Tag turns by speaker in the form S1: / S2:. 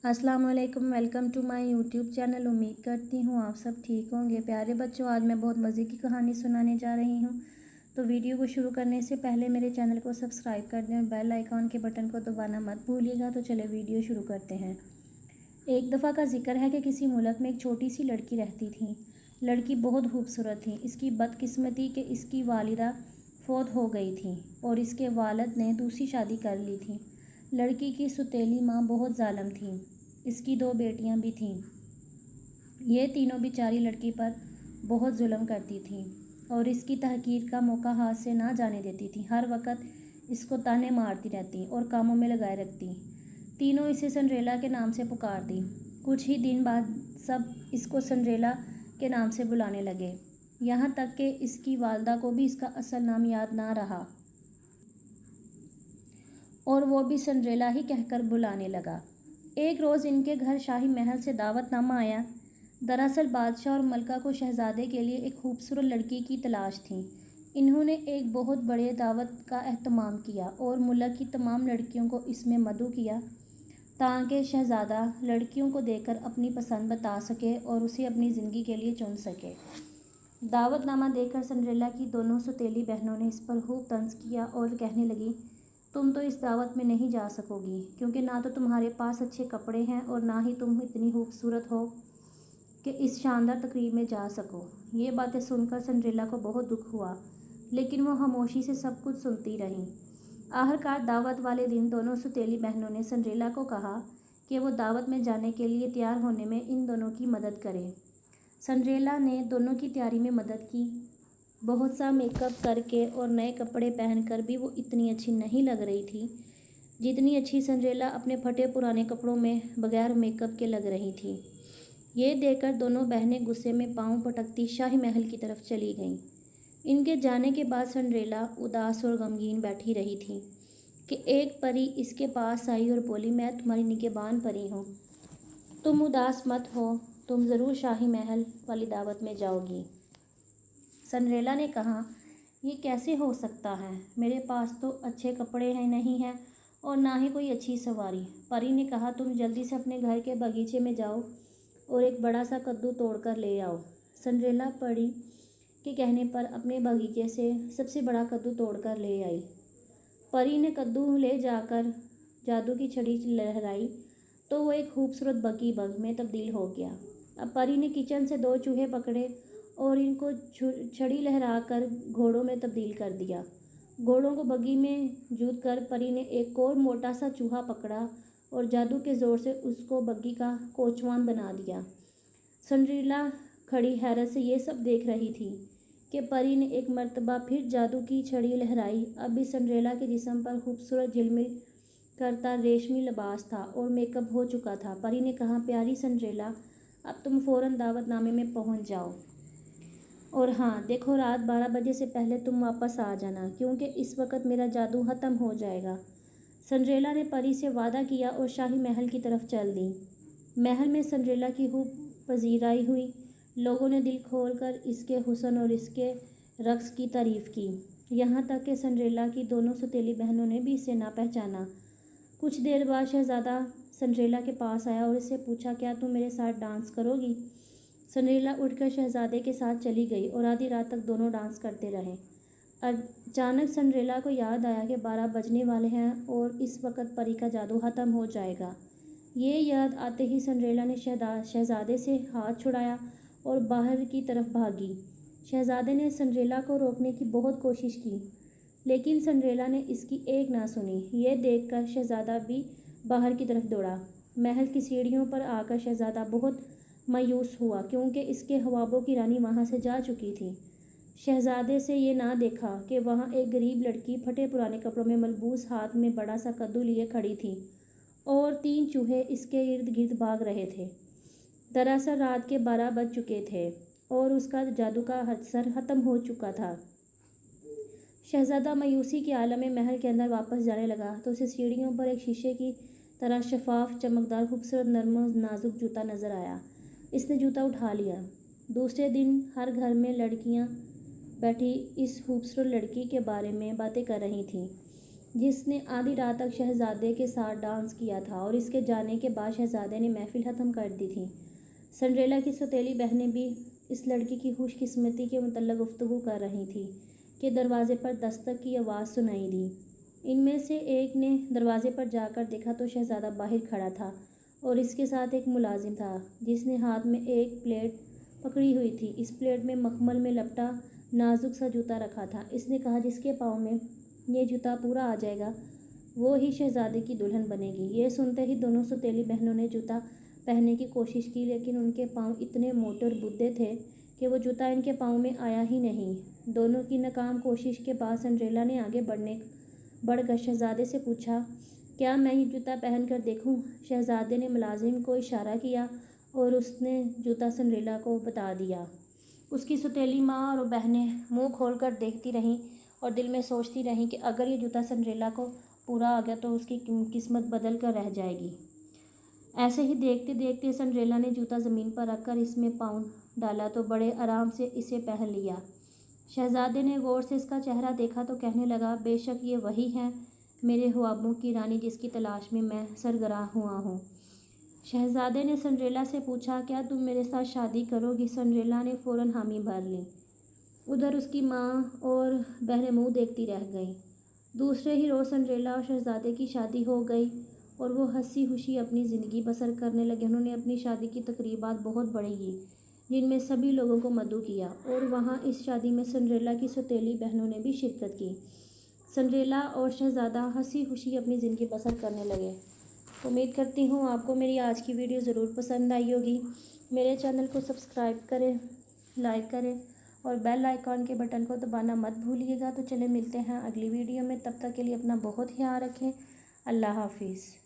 S1: अस्सलाम वालेकुम। Welcome to my YouTube channel. उम्मीद करती हूँ आप सब ठीक होंगे। प्यारे बच्चों, आज मैं बहुत मज़े की कहानी सुनाने जा रही हूँ। तो वीडियो को शुरू करने से पहले मेरे चैनल को सब्सक्राइब कर दें और बेल आइकॉन के बटन को दबाना मत भूलिएगा। तो चले वीडियो शुरू करते हैं। एक दफ़ा का जिक्र है कि किसी मुल्क में एक छोटी सी लड़की रहती थी। लड़की बहुत खूबसूरत थी। इसकी बदकिस्मती कि इसकी वालिदा फौत हो गई थी और इसके वालिद ने दूसरी शादी कर ली थी। लड़की की सौतेली माँ बहुत जालिम थी। इसकी 2 बेटियां भी थीं। ये तीनों बेचारी लड़की पर बहुत जुल्म करती थीं और इसकी तहकीर का मौका हाथ से ना जाने देती थी। हर वक्त इसको ताने मारती रहती और कामों में लगाए रखती। तीनों इसे सिंड्रेला के नाम से पुकारती। कुछ ही दिन बाद सब इसको सिंड्रेला के नाम से बुलाने लगे, यहाँ तक कि इसकी वालिदा को भी इसका असल नाम याद ना रहा और वो भी सिंड्रेला ही कहकर बुलाने लगा। एक रोज़ इनके घर शाही महल से दावतनामा आया। दरअसल बादशाह और मलका को शहजादे के लिए एक खूबसूरत लड़की की तलाश थी। इन्होंने एक बहुत बड़े दावत का एहतमाम किया और मुल्क की तमाम लड़कियों को इसमें मदऊ किया ताकि शहजादा लड़कियों को देखकर अपनी पसंद बता सके और उसे अपनी ज़िंदगी के लिए चुन सके। दावतनामा देखकर सिंड्रेला की दोनों सौतेली बहनों ने इस पर खूब तंज किया और कहने लगी, तुम तो इस दावत में नहीं जा सकोगी, क्योंकि ना तो तुम्हारे पास अच्छे कपड़े हैं और ना ही तुम इतनी खूबसूरत हो कि इस शानदार तकरीब में जा सको। ये बातें सुनकर सिंड्रेला को बहुत दुख हुआ, लेकिन वो खामोशी से सब कुछ सुनती रही। आखिरकार दावत वाले दिन दोनों सौतेली बहनों ने सिंड्रेला को कहा कि वो दावत में जाने के लिए तैयार होने में इन दोनों की मदद करे। सिंड्रेला ने दोनों की तैयारी में मदद की। बहुत सा मेकअप करके और नए कपड़े पहनकर भी वो इतनी अच्छी नहीं लग रही थी जितनी अच्छी सिंड्रेला अपने फटे पुराने कपड़ों में बगैर मेकअप के लग रही थी। ये देखकर दोनों बहनें गुस्से में पांव पटकती शाही महल की तरफ चली गईं। इनके जाने के बाद सिंड्रेला उदास और गमगीन बैठी रही थी कि एक परी इसके पास आई और बोली, मैं तुम्हारी निगहबान परी हूँ, तुम उदास मत हो, तुम ज़रूर शाही महल वाली दावत में जाओगी। सिंड्रेला ने कहा, ये कैसे हो सकता है, मेरे पास तो अच्छे कपड़े हैं नहीं हैं और ना ही कोई अच्छी सवारी। परी ने कहा, तुम जल्दी से अपने घर के बगीचे में जाओ और एक बड़ा सा कद्दू तोड़कर ले आओ। सिंड्रेला परी के कहने पर अपने बगीचे से सबसे बड़ा कद्दू तोड़कर ले आई। परी ने कद्दू ले जाकर जादू की छड़ी लहराई तो वो एक खूबसूरत बगी बग में तब्दील हो गया। अब परी ने किचन से 2 चूहे पकड़े और इनको छड़ी लहराकर घोड़ों में तब्दील कर दिया। घोड़ों को बगी में जूत कर परी ने एक और मोटा सा चूहा पकड़ा और जादू के ज़ोर से उसको बग्गी का कोचवान बना दिया। सिंड्रेला खड़ी हैरत से ये सब देख रही थी कि परी ने एक मर्तबा फिर जादू की छड़ी लहराई। अब भी सिंड्रेला के जिस्म पर खूबसूरत झिलमिल करता रेशमी लिबास था और मेकअप हो चुका था। परी ने कहा, प्यारी सिंड्रेला, अब तुम फ़ौरन दावतनामे में पहुंच जाओ और हाँ देखो, रात 12 बजे से पहले तुम वापस आ जाना, क्योंकि इस वक्त मेरा जादू ख़त्म हो जाएगा। सिंड्रेला ने परी से वादा किया और शाही महल की तरफ चल दी। महल में सिंड्रेला की खूब पजीराई हुई। लोगों ने दिल खोलकर इसके हुस्न और इसके रक्स की तारीफ़ की, यहाँ तक कि सिंड्रेला की दोनों सौतेली बहनों ने भी इसे ना पहचाना। कुछ देर बाद शहज़ादा सिंड्रेला के पास आया और इससे पूछा, क्या तुम मेरे साथ डांस करोगी? सिंड्रेला उठकर शहज़ादे के साथ चली गई और आधी रात तक दोनों डांस करते रहे। अचानक सिंड्रेला को याद आया कि 12 बजने वाले हैं और इस वक्त परी का जादू ख़त्म हो जाएगा। ये याद आते ही सिंड्रेला ने शहज़ादे से हाथ छुड़ाया और बाहर की तरफ भागी। शहज़ादे ने सिंड्रेला को रोकने की बहुत कोशिश की, लेकिन सिंड्रेला ने इसकी एक ना सुनी। ये देखकर शहज़ादा भी बाहर की तरफ दौड़ा। महल की सीढ़ियों पर आकर शहज़ादा बहुत मायूस हुआ, क्योंकि इसके ख्वाबों की रानी वहाँ से जा चुकी थी। शहज़ादे से ये ना देखा कि वहाँ एक गरीब लड़की फटे पुराने कपड़ों में मलबूस हाथ में बड़ा सा कद्दू लिए खड़ी थी और 3 चूहे इसके इर्द गिर्द भाग रहे थे। दरअसल रात के 12 बज चुके थे और उसका जादू का असर ख़त्म हो चुका था। शहज़ादा मायूसी के आलम में महल के अंदर वापस जाने लगा तो उसे सीढ़ियों पर एक शीशे की तरह शफाफ, चमकदार, खूबसूरत, नर्म और नाजुक जूता नज़र आया। इसने जूता उठा लिया। दूसरे दिन हर घर में लड़कियां बैठी इस खूबसूरत लड़की के बारे में बातें कर रही थीं। جس نے آدھی رات تک شہزادے کے ساتھ ڈانس کیا تھا اور اس کے جانے کے بعد شہزادے نے محفل ختم کر دی تھی۔ سنڈریلا کی سوتیلی بہنیں بھی اس لڑکی کی خوش قسمتی کے متعلق گفتگو کر رہی تھیں کہ دروازے پر دستک کی آواز سنائی دی۔ ان میں سے ایک نے دروازے پر جا کر دیکھا تو شہزادہ باہر کھڑا تھا اور اس کے ساتھ ایک ملازم تھا جس نے ہاتھ میں ایک پلیٹ پکڑی ہوئی تھی۔ اس پلیٹ میں مخمل میں لپٹا نازک سا جوتا رکھا تھا۔ اس نے کہا، جس کے پاؤں میں یہ جوتا پورا آ جائے گا وہ ہی شہزادے کی دلہن بنے گی۔ یہ سنتے ہی دونوں سوتیلی بہنوں نے جوتا پہننے کی کوشش کی، لیکن ان کے پاؤں اتنے موٹے اور بڈھے تھے کہ وہ جوتا ان کے پاؤں میں آیا ہی نہیں۔ دونوں کی ناکام کوشش کے بعد سنڈریلا نے آگے بڑھ کر شہزادے سے پوچھا، کیا میں یہ جوتا پہن کر دیکھوں؟ شہزادے نے ملازم کو اشارہ کیا اور اس نے جوتا سنڈریلا کو بتا دیا۔ اس کی سوتیلی ماں اور بہنیں منہ کھول کر دیکھتی رہیں اور دل میں سوچتی رہیں کہ اگر یہ جوتا سنڈریلا کو پورا آ گیا تو اس کی قسمت بدل کر رہ جائے گی۔ ایسے ہی دیکھتے دیکھتے سنڈریلا نے جوتا زمین پر رکھ کر اس میں پاؤں ڈالا تو بڑے آرام سے اسے پہن لیا۔ شہزادے نے غور سے اس کا چہرہ دیکھا تو کہنے لگا، بے شک یہ وہی ہے میرے خوابوں کی رانی جس کی تلاش میں سرگراں ہوا ہوں۔ شہزادے نے سنڈریلا سے پوچھا، کیا تم میرے ساتھ شادی کرو گی؟ سنڈریلا نے فوراً حامی بھر لی۔ ادھر اس کی ماں اور بہنیں منہ دیکھتی رہ گئیں۔ دوسرے ہی روز سنڈریلا اور شہزادے کی شادی ہو گئی اور وہ ہنسی خوشی اپنی زندگی بسر کرنے لگے۔ انہوں نے اپنی شادی کی تقریبات بہت بڑی کی جن میں سبھی لوگوں کو مدعو کیا اور وہاں اس شادی میں سنڈریلا کی سوتیلی بہنوں نے بھی شرکت کی۔ سنڈریلا اور شہزادہ ہنسی خوشی اپنی زندگی بسر کرنے لگے۔ امید کرتی ہوں آپ کو میری آج کی ویڈیو ضرور پسند آئی ہوگی۔ میرے چینل کو سبسکرائب کریں، لائک کریں اور بیل آئیکن کے بٹن کو دبانا مت بھولیے گا۔ تو چلیں ملتے ہیں اگلی ویڈیو میں، تب تک کے لیے اپنا بہت خیال رکھیں۔ اللہ حافظ۔